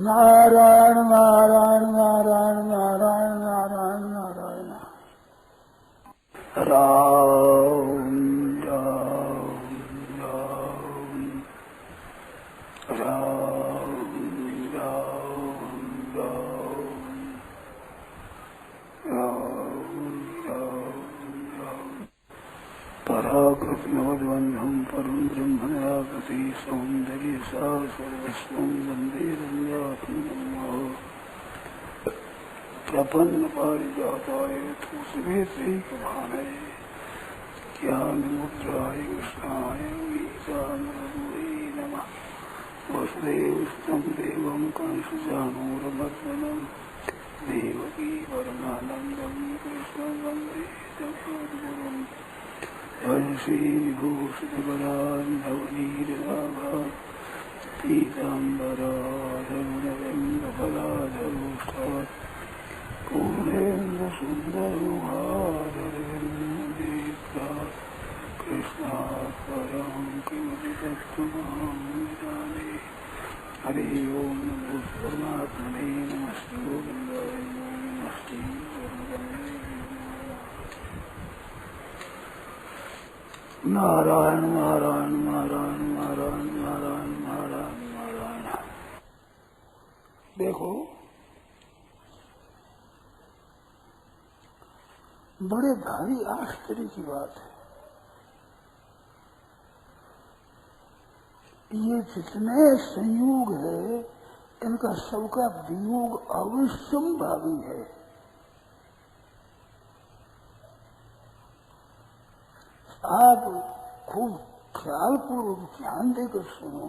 नारायण नारायण नारायण नारायण नारायण नारायण राम राम राम राम राम राम पराकृष्णवद्वन्धं परं ब्रह्मणागति सौन्दर्य सा सर्वस्वं वन्दे रम्यात्मनः प्रपन्न पारिजाताय तुलसीकमानये ज्ञानमुद्राय कृष्णाय गीतामृतये नमः। वसुदेवसुतं देवं कंसचाणूरमर्दनं देवकी परमानन्दं कृष्णं वन्दे जगद्गुरुम्। श्रीविभूषितबलान्धवनीरनाभात् पीताम्बराधरुणरङ्गफलाधरोष्ठात् पूर्णेन्द्रसुन्दरमुहाधरविन्दीप्तात् कृष्णात् परं किमपि तत्त्वमहं विजाने। हरि ओं नमो परमात्मने नमस्ते गोविन्दाय नमस्ते। नारायण नारायण नारायण नारायण नारायण नारायण नारायण। देखो बड़े भारी आश्चर्य की बात है, ये जितने संयोग है इनका सबका वियोग अवश्यंभावी है। आप खूब ख्याल पूर्वक ध्यान देकर सुनो,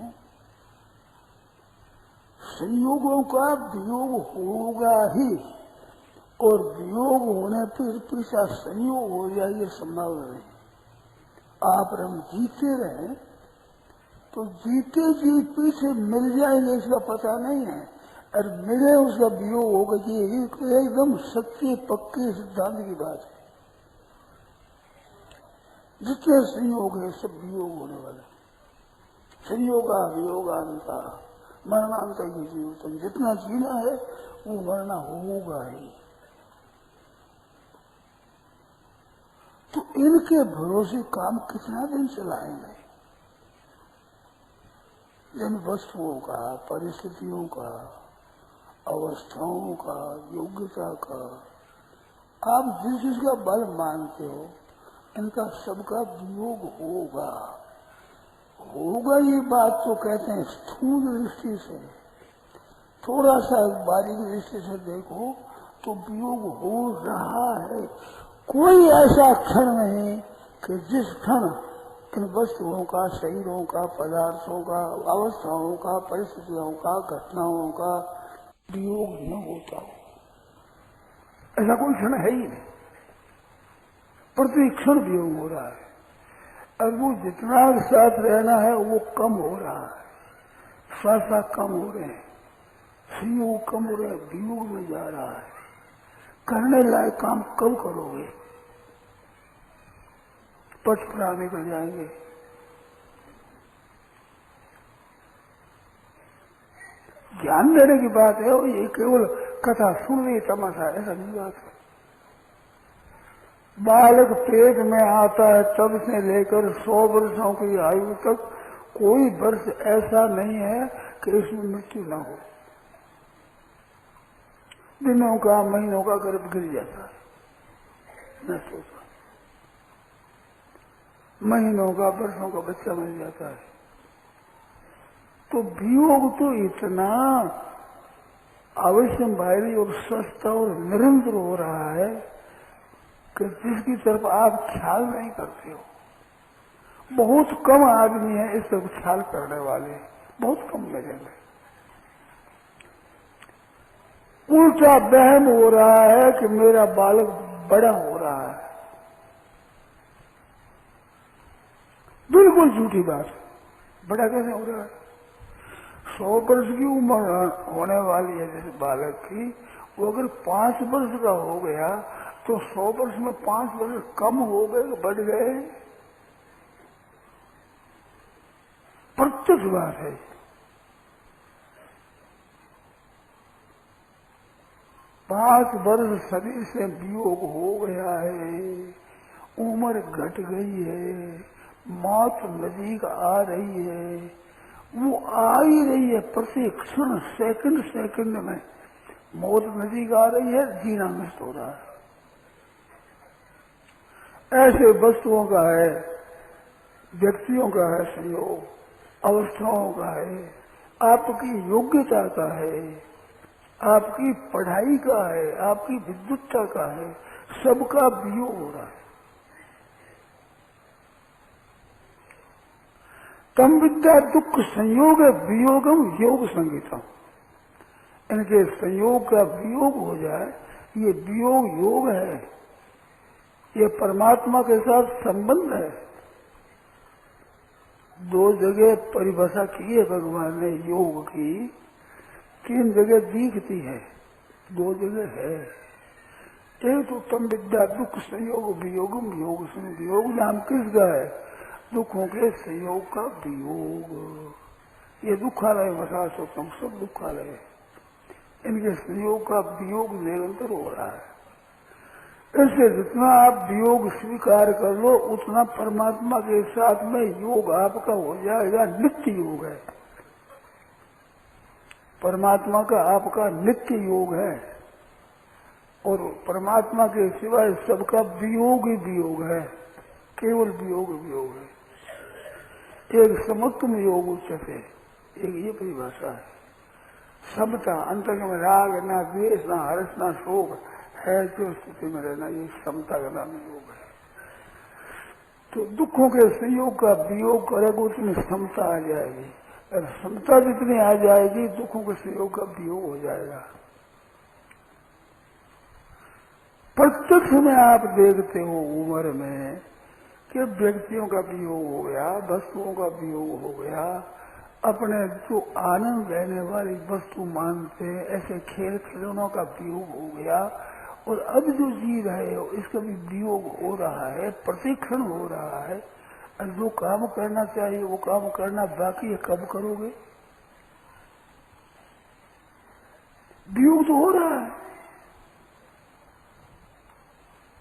संयोगों का वियोग होगा ही और वियोग होने पर पीछा संयोग हो जाए ये संभव नहीं। आप हम जीते रहे तो जीते जी पीछे मिल जाएंगे इसका पता नहीं है, और मिले उसका वियोग होगा कि एकदम सच्ची पक्की सिद्धांत की बात है। जितने संयोग है सब वियोग होने वाले। संयोगा वियोगांता मरणांता की जीवन, जितना जीना है वो मरना होगा ही। तो इनके भरोसे काम कितना दिन चलाएंगे? इन वस्तुओं का, परिस्थितियों का, अवस्थाओं का, योग्यता का आप जिस जिसका बल मानते हो इनका सबका वियोग होगा। होगा ये बात तो कहते हैं स्थूल दृष्टि से, थोड़ा सा बारीक दृष्टि से देखो तो वियोग हो रहा है। कोई ऐसा क्षण नहीं कि जिस क्षण इन वस्तुओं का, शरीरों का, पदार्थों का, अवस्थाओं का, परिस्थितियों का, घटनाओं का वियोग न होता हो। ऐसा कोई क्षण है ही नहीं, प्रति क्षण वियोग हो रहा है। और वो जितना साथ रहना है वो कम हो रहा है, साथ साथ कम हो रहे हैं, संयोग कम हो रहे हैं, वियोग में जा रहा है। करने लायक काम कब करोगे? पट पुराने कर जाएंगे। ज्ञान देने की बात है और ये केवल कथा सुन रही तमाशा ऐसा नहीं बात है। बालक पेट में आता है तब से लेकर 100 वर्षों की आयु तक कोई वर्ष ऐसा नहीं है कि इसमें मृत्यु न हो। दिनों का, महीनों का गर्भ गिर जाता है, नष्ट होता है। महीनों का, वर्षों का बच्चा मिल जाता है। तो वियोग तो इतना अवश्यंभावी और सस्ता और निरंतर हो रहा है कि जिसकी तरफ आप ख्याल नहीं करते हो। बहुत कम आदमी है इस तरफ ख्याल करने वाले, बहुत कम मिलेंगे। उल्टा वहम हो रहा है कि मेरा बालक बड़ा हो रहा है। बिल्कुल झूठी बात। बड़ा कैसे हो रहा है? 100 वर्ष की उम्र होने वाली है जैसे बालक की, वो अगर 5 वर्ष का हो गया तो 100 वर्ष में 5 वर्ष कम हो गए, बढ़ गए। प्रत्यक्ष बात है। 5 वर्ष शरीर से वियोग हो गया है, उम्र घट गई है, मौत नजीक आ रही है, वो आ ही रही है प्रति क्षण, सेकंड सेकंड में मौत नजीक आ रही है, जीना नष्ट हो रहा है। ऐसे वस्तुओं का है, व्यक्तियों का है संयोग, अवस्थाओं का है, आपकी योग्यता का है, आपकी पढ़ाई का है, आपकी विद्वत्ता का है, सबका वियोग हो रहा है। तम विद्या दुख संयोग वियोगम योग संगीतम। इनके संयोग का वियोग हो जाए, ये वियोग योग है, ये परमात्मा के साथ संबंध है। 2 जगह परिभाषा की है भगवान ने योग की, 3 जगह दिखती है, 2 जगह है। एक तो तम विद्या दुख संयोग वियोगम योग संयोग नाम किसका है? दुखों के संयोग का वियोग। ये दुखालय वसा सोतम, सब दुखालय है, इनके संयोग का वियोग निरंतर हो रहा है। इससे जितना आप वियोग स्वीकार कर लो, उतना परमात्मा के साथ में योग आपका हो जाएगा, नित्य योग है। परमात्मा का आपका नित्य योग है, और परमात्मा के सिवाय सबका वियोग ही वियोग है, केवल वियोग वियोग है। एक समत्वम योग उच्चते, एक ये परिभाषा है। समता, अंतर में राग ना द्वेष ना हर्ष ना शोक है, जो स्थिति में रहना, ये समता का नाम योग है। तो दुखों के संयोग का वियोग करेगा उतनी समता आ जाएगी, और समता जितनी आ जाएगी दुखों के संयोग का वियोग हो जाएगा। प्रत्यक्ष में आप देखते हो उम्र में कि व्यक्तियों का वियोग हो गया, वस्तुओं का वियोग हो गया, अपने जो आनंद देने वाली वस्तु मानते हैं ऐसे खेल खिलौनों का वियोग हो गया, और अब जो जी रहे हो इसका भी वियोग हो रहा है, प्रतिक्षण हो रहा है। और जो काम करना चाहिए वो काम करना बाकी है, कब करोगे? वियोग तो हो रहा है,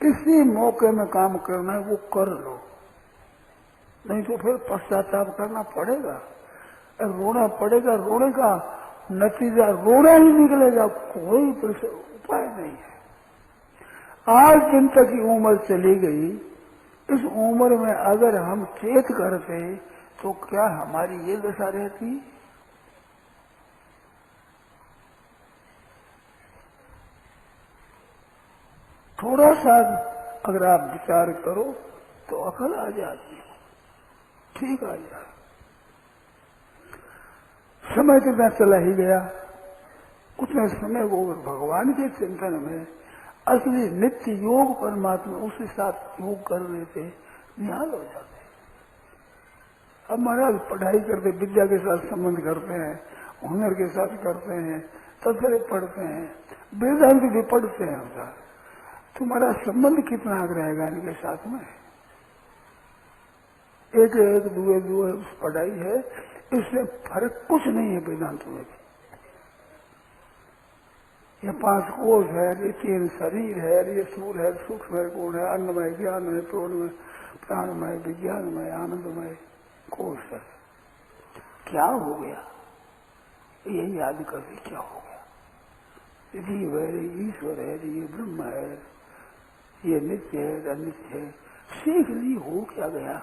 इसी मौके में काम करना है वो कर लो, नहीं तो फिर पश्चाताप करना पड़ेगा, रोना पड़ेगा। रोने का नतीजा रोना ही निकलेगा, कोई उपाय नहीं है। आज दिन तक की उम्र चली गई, इस उम्र में अगर हम चेत करते तो क्या हमारी ये दशा रहती? थोड़ा सा अगर आप विचार करो तो अकल आ जाती है, ठीक आ जाए। समय तो मैं चला ही गया, उतने समय वो भगवान के चिंतन में असली नित्य योग परमात्मा उसके साथ योग कर लेते, निहाल हो जाते। अब महाराज पढ़ाई करते, विद्या के साथ संबंध करते हैं, हुनर के साथ करते हैं, तत्व पढ़ते हैं, वेदांत भी पढ़ते हैं, उनका तुम्हारा संबंध कितना रहेगा इनके साथ में? एक एक दुए पढ़ाई है, इसमें फर्क कुछ नहीं है वेदांत में भी। ये 5 कोश है, ये 3 शरीर है, ये सूर्य है, सूक्ष्म है, गुण है, अन्नमय, ज्ञानमय, प्रणमय, प्राणमय, विज्ञानमय, आनंदमय कोश है। क्या हो गया? यही याद करके क्या हो गया? जीव है, ईश्वर है, ये ब्रह्म है, ये नित्य है, अनित्य है, सीख ली, हो क्या गया?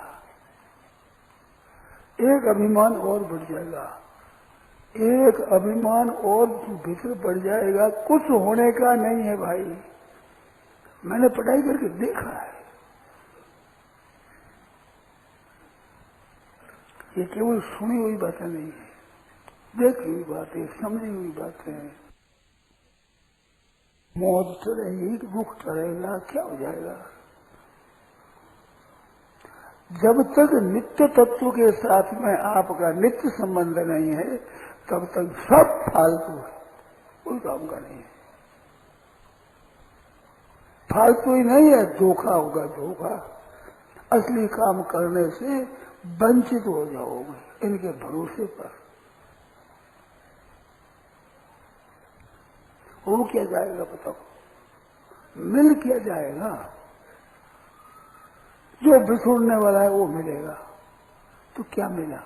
एक अभिमान और बढ़ जाएगा, एक अभिमान और भीतर बढ़ जाएगा। कुछ होने का नहीं है भाई, मैंने पढ़ाई करके देखा है। ये केवल सुनी हुई बातें नहीं है, देखी हुई बातें, समझी हुई बातें हैं। मौत टलेगी, दुख टलेगा, क्या हो जाएगा? जब तक नित्य तत्व के साथ में आपका नित्य संबंध नहीं है, तब तक सब फालतू है, कोई काम का नहीं है। फालतू ही नहीं है, धोखा होगा, धोखा। असली काम करने से वंचित हो जाओगे इनके भरोसे पर। वो क्या जाएगा बताओ? मिल क्या जाएगा? जो बिछोड़ने वाला है वो मिलेगा, तो क्या मिला?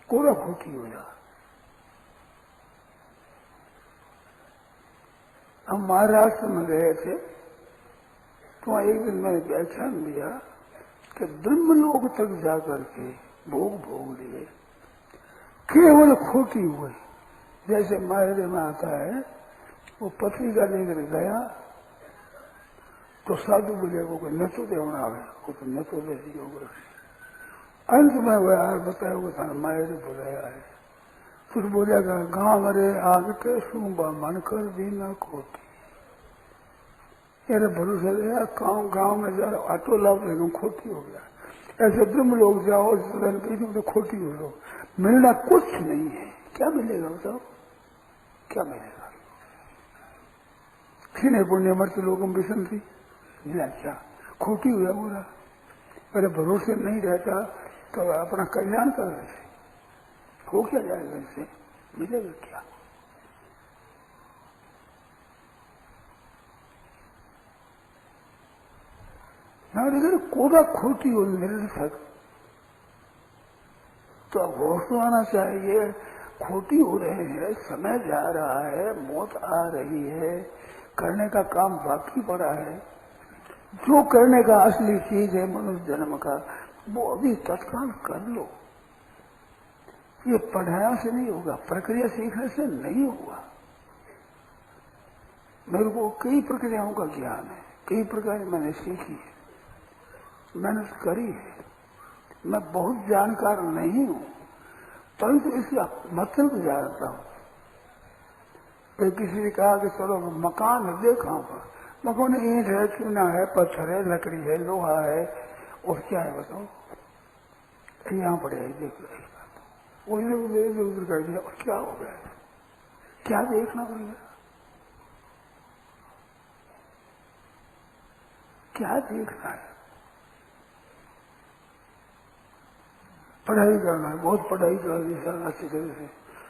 कोरा खोटी हो जा। हम महाराष्ट्र में गए थे, तो एक दिन मैंने व्याख्यान दिया कि ब्रह्मलोक तक जाकर के भोग लिए, केवल खोटी हुए। जैसे मायरे में आता है, वो पत्रिका लेकर गया तो साधु बोले वो न तो देना है, वो तो न तो दे होगा। अंत में वह यार बताया वो था मायरे बुलाया है, फिर बोलेगा गाँव मरे आग के सूबा मन कर भी न खोटी। मेरे भरोसे गया गाँव में जा रहा ऑटो लाभ लेकिन खोटी हो गया। ऐसे ब्रह्म लोग जाओ तो खोटी हो लो, मिलना कुछ नहीं है। क्या मिलेगा बताओ? क्या मिलेगा? क्षीणे पुण्य मर्त लोगों की संति मिला क्या? खोटी हुआ पूरा। मेरे भरोसे नहीं रहता तो अपना कल्याण कर रहे हो क्या जाएगा? इससे मिलेगा क्या? अगर कोरा खोटी हो निरर्थक, तो अब होश तो आना चाहिए। खोटी हो रहे हैं, समय जा रहा है, मौत आ रही है, करने का काम बाकी पड़ा है। जो करने का असली चीज है मनुष्य जन्म का, वो अभी तत्काल कर लो। ये पढ़ाया से नहीं होगा, प्रक्रिया सीखने से नहीं होगा। मेरे को कई प्रक्रियाओं का ज्ञान है, कई प्रकार मैंने सीखी है, मैंने करी है। मैं बहुत जानकार नहीं हूं, परंतु इसका मतलब जानता हूं। फिर किसी ने कहा कि चलो मकान देखा पर मकान ईंट है, चूना है, पत्थर है, लकड़ी है, लोहा है, और क्या है बताओ? यहाँ पड़े है, देख रहे वो इधर उधर कर दिया, और क्या हो गया? क्या देखना पड़ेगा? क्या देखना है? पढ़ाई करना है, बहुत पढ़ाई कर दी सर, अच्छी तरह से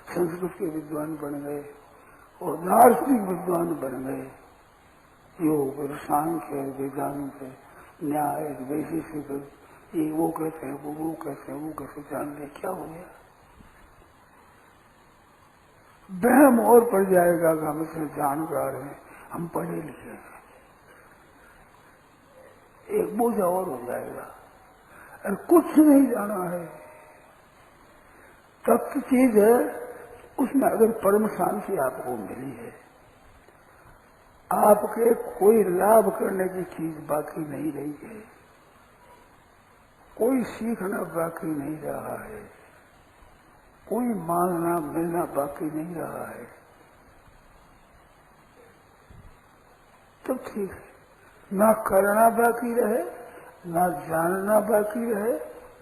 संस्कृत के विद्वान बन गए और दार्शनिक विद्वान बन गए। योग, सांख्य, वेदांत, न्याय, वैशेषिक, ये वो कहते हैं, वो कहते हैं, वो कैसे जान ले? क्या हो गया? बहम और पड़ जाएगा कि हम इसमें जानकार हैं, हम पढ़े लिखे हैं। एक बोझा और हो जाएगा, और कुछ नहीं जाना है। तत्व चीज है, उसमें अगर परम शांति आपको मिली है, आपके कोई लाभ करने की चीज बाकी नहीं रही है, कोई सीखना बाकी नहीं रहा है, कोई मांगना मिलना बाकी नहीं रहा है, तो ठीक है। ना करना बाकी रहे, ना जानना बाकी रहे,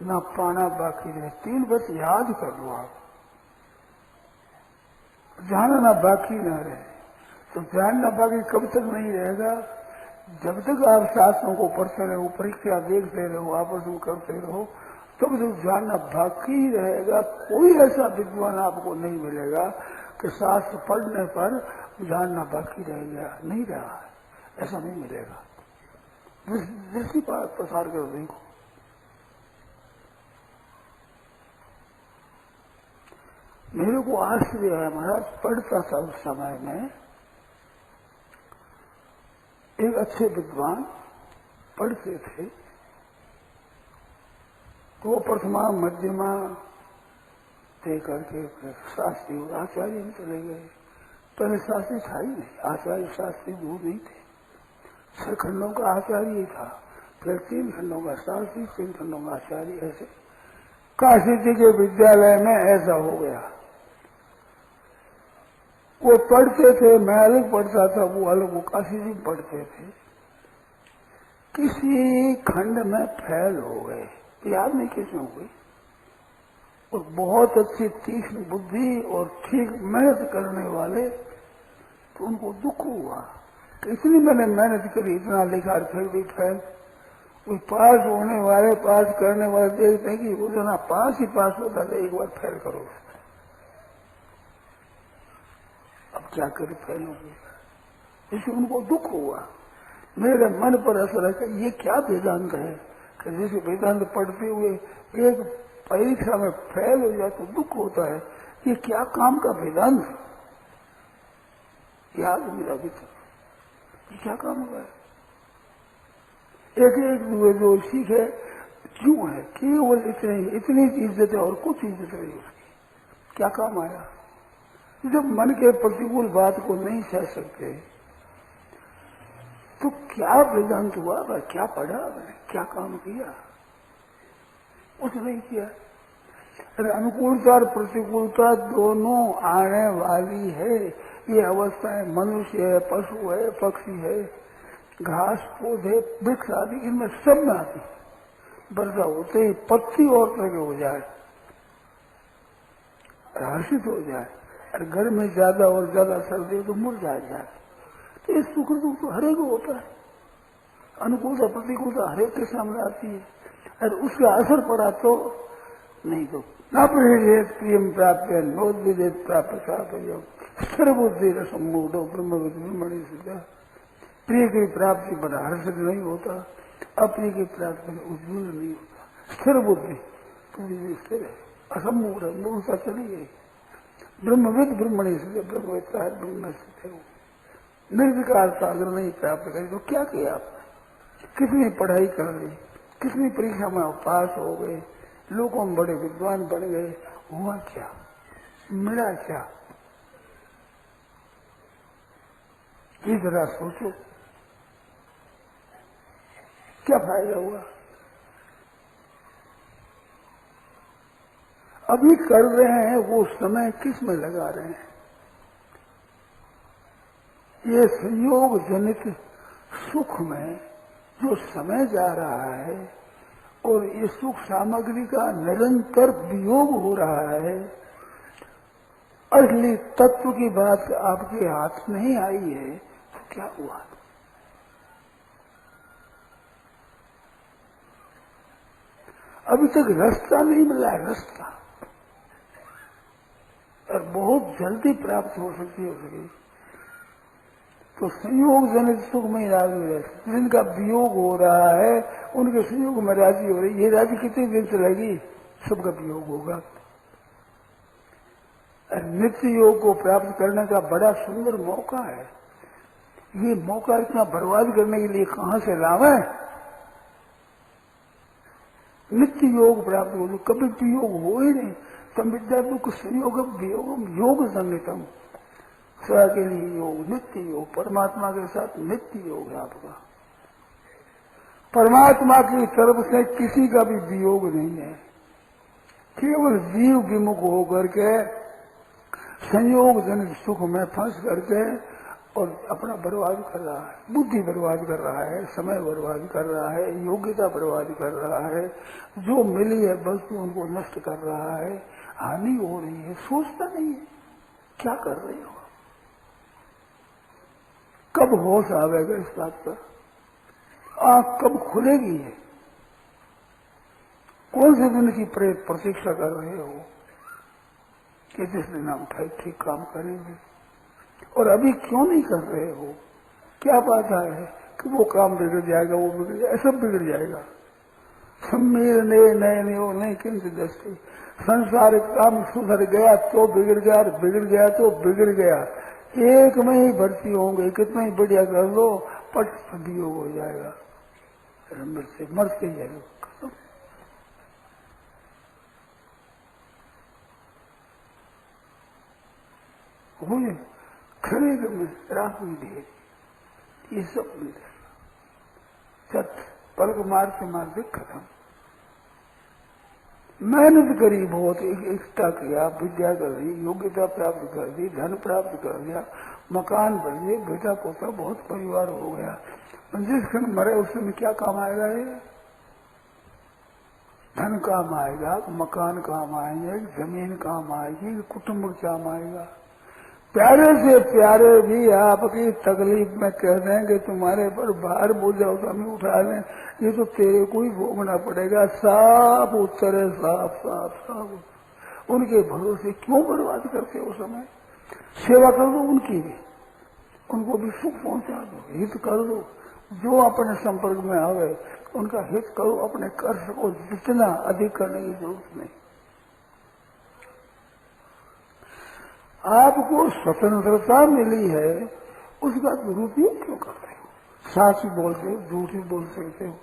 ना पाना बाकी रहे। तीन बस याद कर लो आप। जानना बाकी न रहे, तो जानना बाकी कब तक नहीं रहेगा? जब तक आप शास्त्रों को पढ़ते रहो, परीक्षा देखते रहो, आपस में करते रहो, तब तक जानना बाकी रहेगा। कोई ऐसा विद्वान आपको नहीं मिलेगा कि शास्त्र पढ़ने पर जानना बाकी रह गया, नहीं रहा है, ऐसा नहीं मिलेगा। दृष्टि प्रसार कर देखो। मेरे को आश्चर्य है महाराज, पढ़ता था उस समय में, एक अच्छे विद्वान पढ़ते थे, तो वो प्रथमा मध्यमा दे करके शास्त्री और आचार्य में चले गए। पहले शास्त्री था ही नहीं, आचार्य शास्त्री दूर नहीं थे, 6 खंडों का आचार्य ही था, फिर 3 खंडों का शास्त्री, 3 खंडों का आचार्य। ऐसे काशी जी के विद्यालय में ऐसा हो गया। वो पढ़ते थे, मैं अलग पढ़ता था, वो अलग, वो काशी जी पढ़ते थे। किसी खंड में फेल हो गए, याद नहीं किसमें हो गई, और बहुत अच्छी तीक्ष्ण बुद्धि और ठीक मेहनत करने वाले, तो उनको दुख हुआ कि इतनी मैंने मेहनत करी, इतना लिखा, फिर भी फेल। कोई पास होने वाले, पास करने वाले देखते हैं कि वो जो ना पास ही पास होता था, एक बार फेल करो। अब क्या करे, फेल हो गए। इससे उनको दुख हुआ। मेरे मन पर असर है कि ये क्या वेदांत है कि जैसे वेदांत पढ़ते हुए एक परीक्षा में फेल हो जाए तो दुख होता है। ये क्या काम का वेदांत है? याद मेरा भी था, ये क्या काम हुआ है? एक जो सीखे क्यों है, केवल इतनी इज्जत है और कुछ इज्जत नहीं उसकी, क्या काम आया? जब मन के प्रतिकूल बात को नहीं सह सकते तो क्या वेदांत हुआ? भाई क्या पढ़ा, भाई क्या काम किया? कुछ नहीं किया। अरे अनुकूलता और प्रतिकूलता दोनों आने वाली है। ये अवस्थाएं मनुष्य है, पशु है, पक्षी है, घास पौधे, वृक्ष आदि, इनमें सब में आती। वर्षा होते ही पत्ती और तरह हो जाए, हर्षित हो जाए, और घर में ज्यादा और ज्यादा सर्दी हो तो मुरझा जाए। तो इस सुख दुख तो हरेक होता है। अनुकूलता प्रतिकूलता हरेक के सामने आती है, और उसका असर पड़ा तो नहीं तो न प्रेरित प्रियम प्राप्त नोद्विदित प्राप्त सर्वबुद्धि सम्मूढ़ ब्रह्मविद ब्रह्मणि सिद्ध। प्रिय की प्राप्ति पर हर्षित नहीं होता, अप्रिय की प्राप्ति पर उज्जवल नहीं होता। स्थिर बुद्धि पूरी स्थिर है, असम्मूढ़ है, मूर्खता चली गई। ब्रह्मविद ब्रह्मणि सिद्ध, ब्रह्मविद का ब्रह्म सिद्ध हो। निर्विकार सागर नहीं प्राप्त करी तो क्या किया आपने? कितनी पढ़ाई कर ली, कितनी परीक्षा में पास हो गए, लोगों में बड़े विद्वान बन गए, हुआ क्या? मिला क्या? ये जरा सोचो, क्या फायदा हुआ? अभी कर रहे हैं वो समय किस में लगा रहे हैं? ये संयोग जनित सुख में जो समय जा रहा है और ये सुख सामग्री का निरंतर वियोग हो रहा है, असली तत्व की बात आपके हाथ नहीं आई है तो क्या हुआ? अभी तक रास्ता नहीं मिला है, रास्ता, और बहुत जल्दी प्राप्त हो सकती है। तो संयोग जनित सुख में राजी रहते, जिनका वियोग हो रहा है उनके संयोग में राजी हो रही। ये राजी कितने दिन चलेगी? सबका वियोग होगा। नित्य योग को प्राप्त करने का बड़ा सुंदर मौका है। ये मौका इतना बर्बाद करने के लिए कहां से लावे? नित्य योग प्राप्त हो, कभी वियोग हो ही नहीं। तम विद्या दुख संयोग वियोग योग संगतम, सदा के लिए योग, नित्य योग, परमात्मा के साथ नित्य योग है आपका। परमात्मा की तरफ से किसी का भी वियोग नहीं है। केवल जीव विमुख होकर के संयोग जनित सुख में फंस करके और अपना बर्बाद कर रहा है, बुद्धि बर्बाद कर रहा है, समय बर्बाद कर रहा है, योग्यता बर्बाद कर रहा है, जो मिली है वस्तु उनको नष्ट कर रहा है, हानि हो रही है, सोचता नहीं है क्या कर रहे हो। कब होश आवेगा इस बात पर? आंख कब खुलेगी है? कौन से दिन की प्रतीक्षा कर रहे हो कि जिस दिन हम ठीक काम करेंगे? और अभी क्यों नहीं कर रहे हो? क्या बात है कि वो काम बिगड़ जाएगा, वो बिगड़ जाएगा, सब बिगड़ जाएगा। सम्मीर नए वो नहीं किंतु दृष्टि, संसारिक काम सुधर गया तो बिगड़ गया, बिगड़ गया तो बिगड़ गया। एक में ही भर्ती होंगे, कितना ही बढ़िया कर लो, पट वियोग हो जाएगा, से मरते ही जाएगा। हुए खरीद में रात में ढेर, ये सब मिल जाएगा। सत पलक मारते खत्म। मेहनत करी, बहुत इकट्ठा किया, विद्या कर दी, योग्यता प्राप्त कर दी, धन प्राप्त कर दिया, मकान बन गए, बेटा पोता, बहुत परिवार हो गया। जिस क्षण मरे उस समय क्या काम आएगा? ये धन काम आएगा, मकान काम आएंगे, जमीन काम आएगी, कुटुंब काम आएगा, प्यारे से प्यारे भी आपकी तकलीफ में कह देंगे तुम्हारे पर भार बोझा हमें उठा लें, ये तो तेरे को ही भोगना पड़ेगा। साफ उत्तर है, साफ साफ साफ। उनके भरोसे क्यों बर्बाद करते हो समय? सेवा कर दो उनकी भी, उनको भी सुख पहुंचा दो, हित कर दो। जो अपने संपर्क में आवे उनका हित करो, अपने कर सको जितना, अधिक करने की जरूरत नहीं। आपको स्वतंत्रता मिली है, उसका दुरुपयोग क्यों करते हो? सच ही बोलते हो, झूठ ही बोल सकते हो,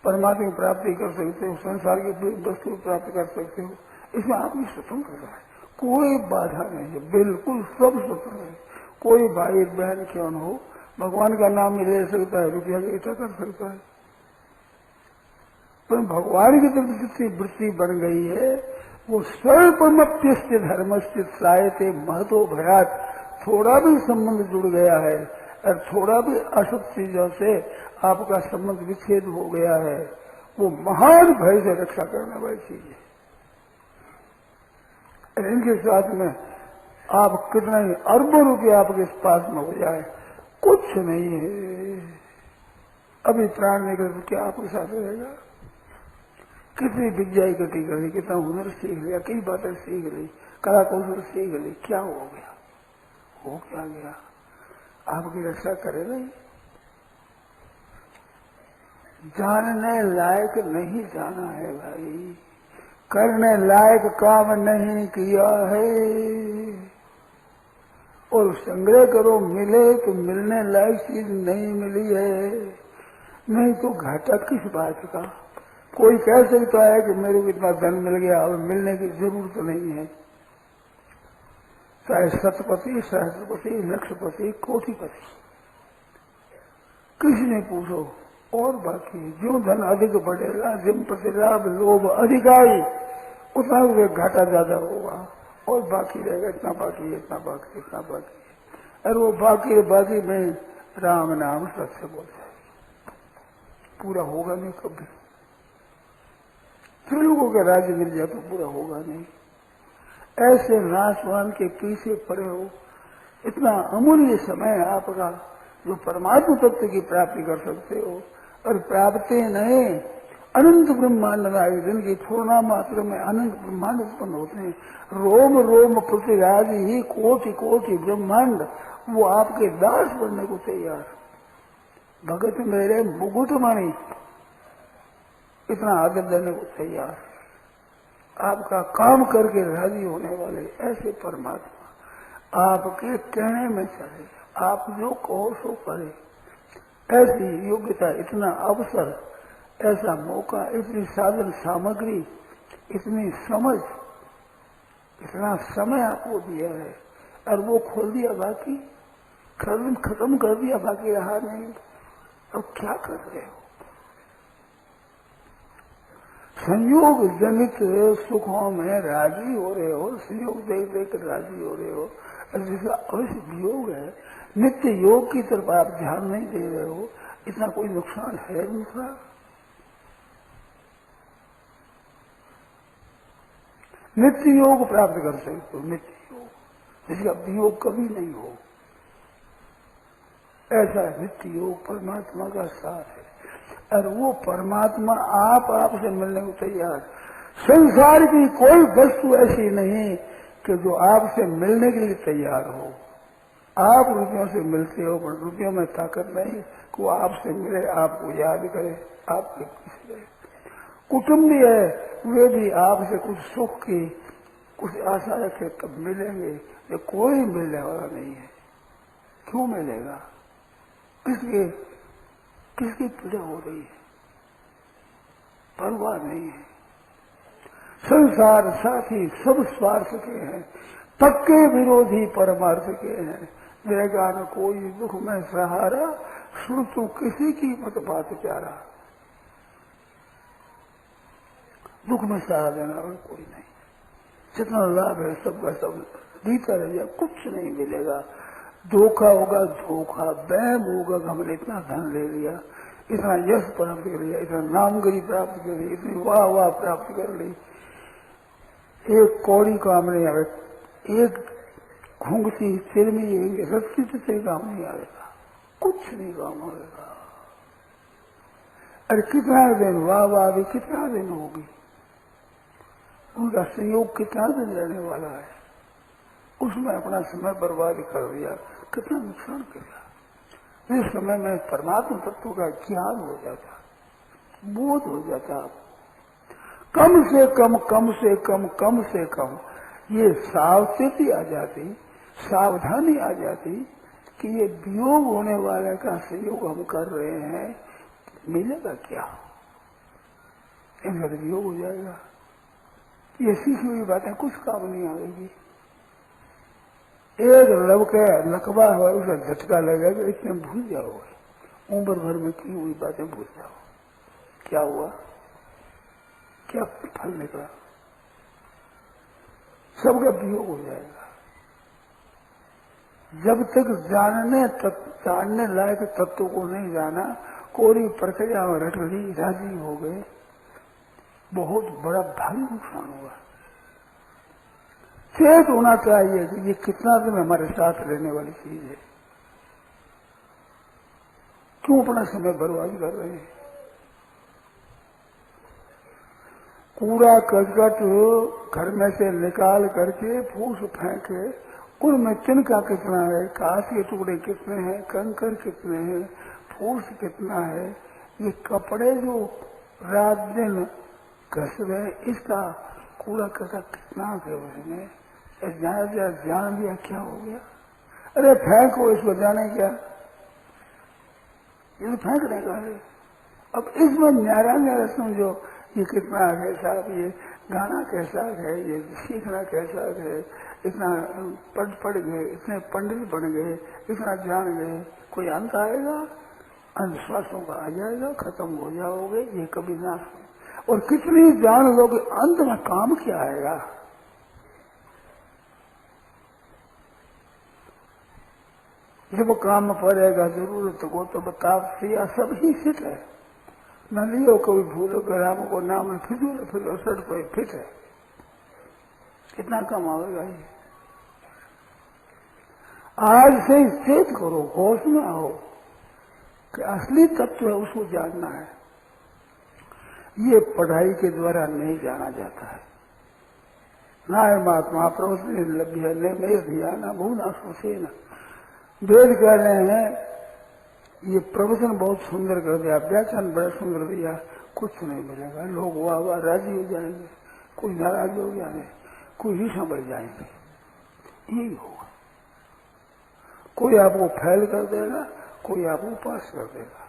परमात्मा की प्राप्ति कर सकते हो, संसार की वस्तु प्राप्त कर सकते हो, इसमें आपकी स्वतंत्रता है, कोई बाधा नहीं है, बिल्कुल सब स्वतंत्र है। कोई भाई बहन क्यों न हो, भगवान का नाम भी ले सकता है, रुपया इकट्ठा कर सकता है, पर भगवान की तरफ जितनी वृत्ति बन गई है वो स्वल्पमप्यस्य धर्मस्य सायते महतो भयात, थोड़ा भी संबंध जुड़ गया है और थोड़ा भी अशुभ चीजों से आपका संबंध विच्छेद हो गया है, वो महान भय से रक्षा करने वाली चीज है। इनके साथ में आप कितना ही अरबों रुपये आपके पास में हो जाए, कुछ नहीं है। अभी प्राण निकल तो क्या आपके साथ रहेगा? कितनी विद्या इकट्ठी कर ली, कितना हुनर सीख लिया, कई बातें सीख ली, कला कौशल सीख ली, क्या हो गया? हो क्या गया? आपकी रक्षा करे नहीं। जानने लायक नहीं जाना है भाई, करने लायक काम नहीं किया है। और संग्रह करो, मिले तो मिलने लायक चीज नहीं मिली है, नहीं तो घाटा किस बात का? कोई कह सकता है कि मेरे को इतना धन मिल गया, अब मिलने की जरूरत नहीं है। चाहे शतपति, सहस्रपति, लक्षपति, कोटिपति, किसी ने पूछो और बाकी जो धन अधिक बढ़ेगा, जिम प्रतिलाभ लोभ अधिक आई, उतना घाटा ज्यादा होगा, और बाकी रहेगा इतना बाकी, इतना बाकी, इतना बाकी। और वो बाकी में राम नाम सत्य बोल जाए, पूरा होगा नहीं कभी। फिर लोगों का राज्य मिल जाए तो पूरा होगा नहीं। ऐसे नाशवान के पीछे पड़े हो, इतना अमूल्य समय है आपका जो परमात्मा तत्व की प्राप्ति कर सकते हो, और प्राप्ति नहीं, अनंत ब्रह्मांड आए दिन की थोड़ा मात्र में अनंत ब्रह्मांड उत्पन्न होते हैं। रोम रोम प्रतिराज ही कोटि कोटि ब्रह्मांड, वो आपके दास बनने को तैयार। भगत मेरे मुकुटमणि, इतना आदर देने को तैयार, आपका काम करके राजी होने वाले ऐसे परमात्मा आपके कहने में चले, आप जो कहो सो करे, ऐसी योग्यता, इतना अवसर, ऐसा मौका, इतनी साधन सामग्री, इतनी समझ, इतना समय आपको दिया है, और वो खोल दिया, बाकी खत्म कर दिया, बाकी रहा नहीं। अब क्या कर रहे हो? संयोग जनित सुखों में राजी हो रहे हो, संयोग देख देख कर राजी हो रहे हो, और जिसका अवश्य वियोग है, नित्य योग की तरफ आप ध्यान नहीं दे रहे हो, इतना कोई नुकसान है दूसरा? नित्य योग प्राप्त कर सकते हो, नित्य योग जिसका वियोग कभी नहीं हो, ऐसा नित्य योग परमात्मा का साथ है। और वो परमात्मा आपसे मिलने को तैयार। संसार की कोई वस्तु ऐसी नहीं कि जो आपसे मिलने के लिए तैयार हो। आप रुपयों से मिलते हो, पर रुपयों में ताकत नहीं कि वो आपसे मिले, आपको याद करे, आपके पीछे रहे। कुटुंब भी है, वे भी आपसे कुछ सुख की कुछ आशा रखे तब मिलेंगे, ये कोई मिलने वाला नहीं है। क्यों मिलेगा? किसकी पीड़ा हो रही है? परवाह नहीं है। संसार साथी सब स्वार्थ के हैं, पक्के विरोधी परमार्थ के हैं। देगा न कोई दुख में सहारा, सुन तू किसी की मत बात प्यारा। दुख में सहारा देना और कोई नहीं, जितना लाभ है सबका सब बीता रह जाए, कुछ नहीं मिलेगा। धोखा होगा, धोखा वहम होगा कि हमने इतना धन ले लिया, इतना यश प्राप्त कर लिया, इतना नामगिरी प्राप्त कर ली, इतनी वाह वाह प्राप्त कर ली। एक कौड़ी का हमने एक घूंघती सिर में ये रस्सी से तेरे काम नहीं आएगा, कुछ नहीं काम आएगा। अरे कितना दिन वाह वाह भी कितना दिन होगी, उनका संयोग कितना दिन रहने वाला है, उसमें अपना समय बर्बाद कर दिया, कितना नुकसान किया। इस समय में परमात्मा तत्व का ज्ञान हो जाता, बोध हो जाता, कम से कम कम से कम कम से कम ये सावचेती आ जाती, सावधानी आ जाती कि ये वियोग होने वाले का सहयोग हम कर रहे हैं, मिलेगा क्या, इनका तो वियोग हो जाएगा। ये सीखी हुई बातें कुछ काम नहीं आएगी। एक लब के लकवा हुआ उसे झटका लगेगा, इतने भूल जाओगे, उम्र भर में की हुई बातें भूल जाओ। क्या हुआ, क्या फल निकला, सबका वियोग हो जाएगा। जब तक जानने लायक तत्व को नहीं जाना, कोरी प्रक्रिया में रट ली, राजी हो गए, बहुत बड़ा भारी नुकसान हुआ। चेत होना चाहिए कि ये कितना दिन हमारे साथ रहने वाली चीज है, क्यों अपना समय बर्बाद कर रहे हैं। कूड़ा कचकट घर में से निकाल करके फूस फेंके, उनमें तिनका कितना है, कांच के टुकड़े कितने हैं, कंकर कितने हैं, फूस कितना है, ये कपड़े जो रात दिन घस रहे, इसका कूड़ा कचकट कितना है उसमें, जान लिया क्या हो गया। अरे फेंको इसको, जाने क्या, ये तो फेंकने का है। अब इसमें न्यारा न्यारा समझो, ये कितना कैसा, ये गाना कैसा है, ये सीखना कैसा है, इतना पढ़ गए, इतने पंडित बन गए, इतना जान गए, कोई अंत आएगा, अंधविश्वासों का आ जाएगा, खत्म हो जाओगे, ये कभी ना। और कितनी जान लोगे, अंत में काम क्या आएगा। जब काम पड़ेगा जरूरत को तो बताप सिया सब ही सिट है, न लियो कभी भूलो ग्राम को नाम, फिजूल फिर असर कोई फिट है, कितना कम आवेगा ये। आज से चेत करो, होश में आओ कि असली तत्व है, उसको जानना है। ये पढ़ाई के द्वारा नहीं जाना जाता है। ना है महात्मा प्रवचन लभ्य न मेरे धिया न भूना सोचे न। वेद कह रहे हैं ये प्रवचन बहुत सुंदर कर दिया, व्याख्यान बड़ा सुंदर दिया, कुछ नहीं मिलेगा। लोग वाह वाह राजी हो जाएंगे, कोई नाराज हो जाएंगे, कोई ही समझ जाएंगे, यही होगा। कोई आपको फेल कर देगा, कोई आपको पास कर देगा।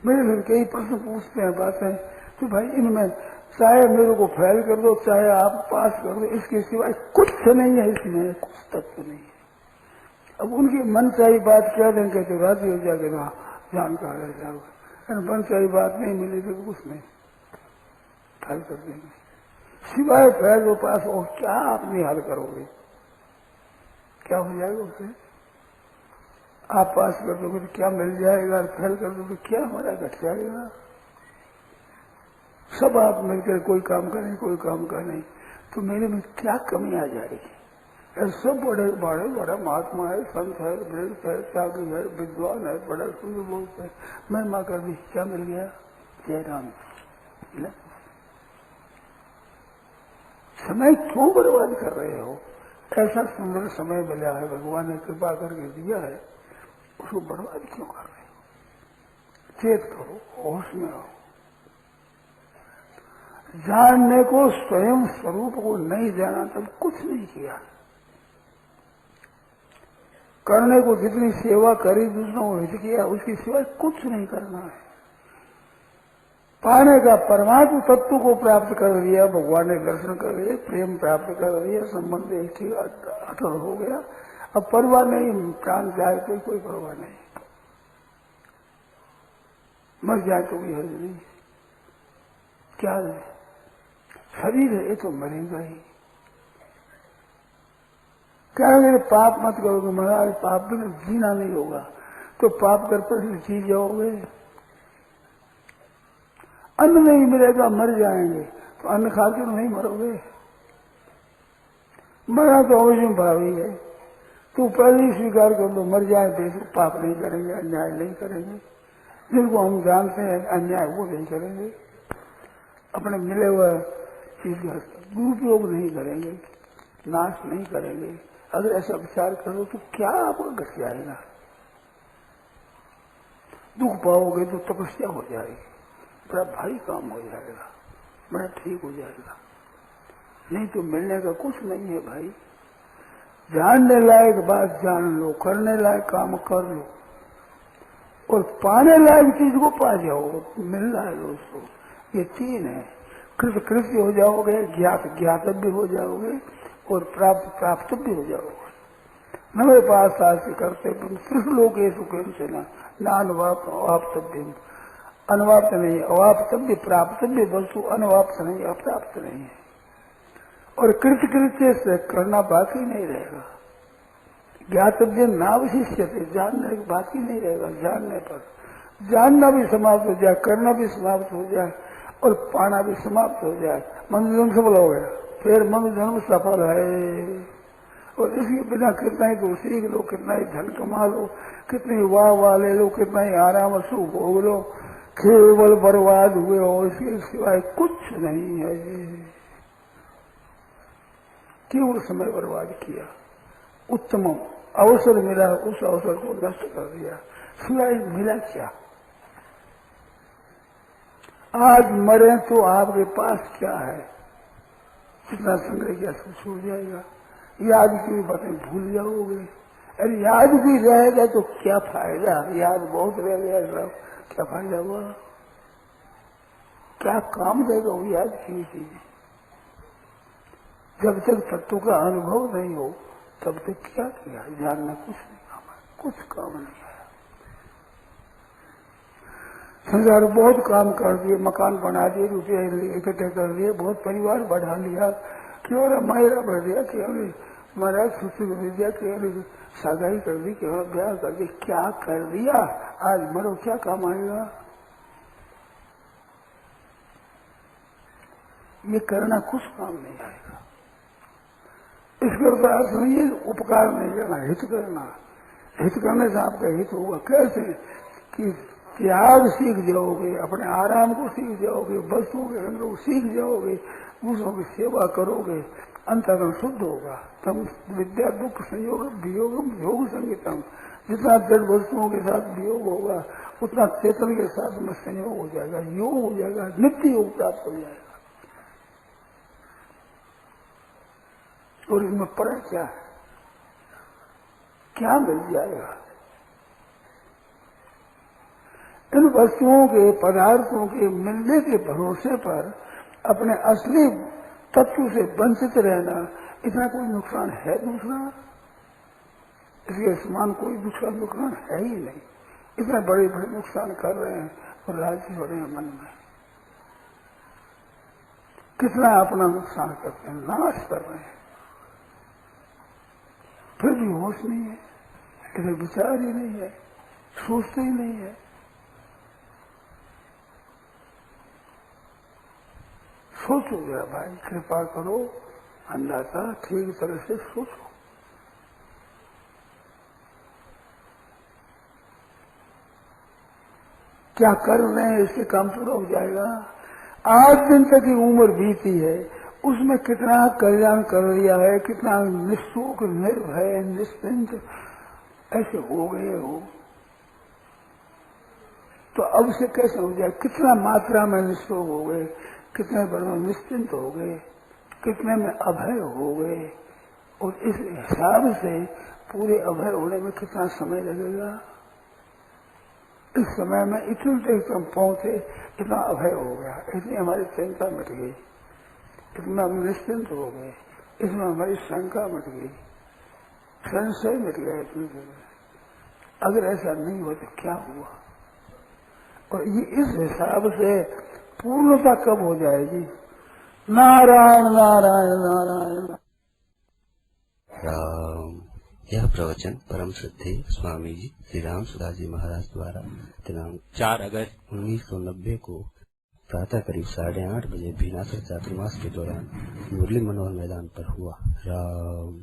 मेरे फिर कई प्रश्न पूछते हैं, बातें तो भाई इनमें चाहे मेरे को फेल कर दो, चाहे आप पास कर दो, इसके सिवाय कुछ नहीं है, इसमें कुछ तत्व नहीं है। अब उनकी मन चाहिए बात क्या देंगे तो राजी हो जाएगा, ना जानकार रह जाओगे। मन चाहिए बात नहीं मिलेगी तो कुछ नहीं, फेल कर देंगे। सिवाय फेल वो पास हो, क्या आप नहीं हल करोगे, क्या हो जाएगा उसे। आप पास कर दोगे तो क्या मिल जाएगा, फेल कर दोगे तो क्या हमारा घट जाएगा। सब आप मिलकर कोई काम करें, कोई काम करें, तो मेरे में क्या कमी आ जाएगी। सब बड़े बड़े बड़ा महात्मा है, संत है, वृद्ध है, त्यागी है, विद्वान है, बड़ा सुंदर बोलते है, मैं माँ कर दी, क्या मिल गया, जय राम। समय क्यों बर्बाद कर रहे हो। ऐसा सुंदर समय मिला है, भगवान ने कृपा करके दिया है, उसको बर्बाद क्यों कर रहे हो। चेत करो, होश में आओ। जानने को, स्वयं स्वरूप को नहीं जाना तब कुछ नहीं किया। करने को जितनी सेवा करी, दूसरों को हित किया, उसकी सिवाय कुछ नहीं करना है। पाने का परमात्मा तत्व को प्राप्त कर दिया, भगवान ने दर्शन कर दिए, प्रेम प्राप्त कर दिया, संबंध एक ही अटल हो गया। अब परवाह नहीं, प्राण जाए तो कोई परवाह नहीं, मर जाए तो भी हर्ज नहीं। क्या है, शरीर है, ये तो मरेगा ही। क्या मेरे पाप मत करोगे, महाराज पाप भी जीना नहीं होगा, तो पाप कर पर जी जाओगे। अन्न नहीं मिलेगा, मर जाएंगे, तो अन्न खा के नहीं मरोगे। मरा तो अवश्य भावी है, तो पहले ही स्वीकार कर लो, मर जाए तो पाप नहीं करेंगे, अन्याय नहीं करेंगे। जिनको हम जानते हैं अन्याय वो नहीं करेंगे, अपने मिले हुए चीज का दुरुपयोग नहीं करेंगे, नाश नहीं करेंगे। अगर ऐसा विचार करो तो क्या आपको घट जाएगा? दुख पाओगे तो तपस्या हो जाएगी, बड़ा भारी काम हो जाएगा, बड़ा ठीक हो जाएगा। नहीं तो मिलने का कुछ नहीं है भाई। जानने लायक बात जान लो, करने लायक काम कर लो, और पाने लायक चीज को पा जाओ। मिल रहा है दोस्तों, ये तीन है। कृत कृत्य हो जाओगे, ज्ञात ज्ञातव्य हो जाओगे, और प्राप्त प्राप्तव्य हो जाओगे। नवे पास शास्त्र करते त्रिशलोके सुखेन अवाप्तव्य, अनवाप्त नहीं, अवाप्तव्य प्राप्तव्य वस्तु अनवाप्त नहीं, अप्राप्त नहीं है। और कृत कृत्य से करना बाकी नहीं रहेगा। ज्ञातव्य नावशिष्य थे, जानने बाकी नहीं रहेगा। जानने पर जानना भी समाप्त हो जाए, करना भी समाप्त हो जाए, और पाना भी समाप्त हो जाए, मनुष्य जन्म सफल हो गया। फिर मनुष्य जन्म सफल है। और इसके बिना कितना ही तो सीख लो, कितना ही धन कमा लो, कितनी वाह ले लो, कितना ही आराम सुख भोग लो, केवल बर्बाद हुए हो, इसके सिवाय कुछ नहीं है। केवल समय बर्बाद किया। उत्तम अवसर मिला, उस अवसर को नष्ट कर दिया, सिवाय मिला क्या? आज मरे तो आपके पास क्या है? कितना संग्रह किया छूट जाएगा। याद की बातें भूल जाओगे। अरे याद भी रहेगा तो क्या फायदा? याद बहुत रह गया सब, क्या फायदा हुआ? क्या काम देगा वो याद की चीज? जब तक तत्व का अनुभव नहीं हो तब तक क्या किया? जानना कुछ नहीं काम है, कुछ काम नहीं है। संसार बहुत काम कर दिए, मकान बना दिए, रुपये इकट्ठे कर दिए, बहुत परिवार बढ़ा लिया, क्यों मायरा बढ़ दिया, क्यों महाराज सुश्री कर दिया, क्यों सगाई कर दी, क्यों ब्याह कर दी, क्या कर दिया? आज मरो, क्या काम आएगा? ये करना कुछ काम नहीं आएगा। इसका अर्थ नहीं है उपकार नहीं करना, हित करना। हित करने से आपका हित होगा। कैसे? कि त्याग सीख जाओगे, अपने आराम को सीख जाओगे, वस्तुओं के रंग को सीख जाओगे, दूसरों की सेवा करोगे, अंतःकरण शुद्ध होगा। तब विद्या दुख संयोग वियोगम योग संगीतम। जितना जड़ वस्तुओं के साथ वियोग होगा उतना चेतन के साथ में संयोग हो जाएगा, योग हो जाएगा, नित्य योग प्राप्त हो जाएगा। और इसमें पर क्या है? क्या मिल जाएगा? इन वस्तुओं के, पदार्थों के मिलने के भरोसे पर अपने असली तत्व से वंचित रहना, इतना कोई नुकसान है दूसरा? इसके समान कोई दूसरा नुकसान है ही नहीं। इतने बड़े बड़े नुकसान कर रहे हैं और राजी हो रहे हैं मन में। कितना अपना नुकसान करते हैं, नाश कर रहे हैं, फिर भी होश नहीं है, इधर विचार ही नहीं है, सोचते ही नहीं है। सोचो जरा भाई, कृपा करो, अंदाजा ठीक तरह से सोचो। क्या कर रहे हैं इससे काम पूरा हो जाएगा। 8 दिन तक की उम्र बीती है, उसमें कितना कल्याण कर लिया है, कितना निःशोक निर्भय निश्चिंत ऐसे हो गए हो, तो अब से कैसे हो जाए? कितना मात्रा में निःशोक हो गए, कितने बड़े निश्चिंत हो गए, कितने में अभय हो गए। और इस हिसाब से पूरे अभय होने में कितना समय लगेगा? इस समय में इतने तक हम पहुंचे, इतना अभय हो गया, इतनी हमारी चिंता मिट गई, इतना हम निश्चिंत हो गए, इसमें हमारी शंका मिट गई, संशय मिट गया इतनी जगह। अगर ऐसा नहीं हुआ तो क्या हुआ? और ये इस हिसाब से पूर्णता कब हो जाएगी? नारायण नारायण नारायण। राम। यह प्रवचन परम श्रद्धेय स्वामी जी श्री राम सुधाजी महाराज द्वारा दिनांक 4 अगस्त 1990 को प्रातः करीब 8:30 बजे भीनासर चातुर्मास के दौरान मुरली मनोहर मैदान पर हुआ। राम।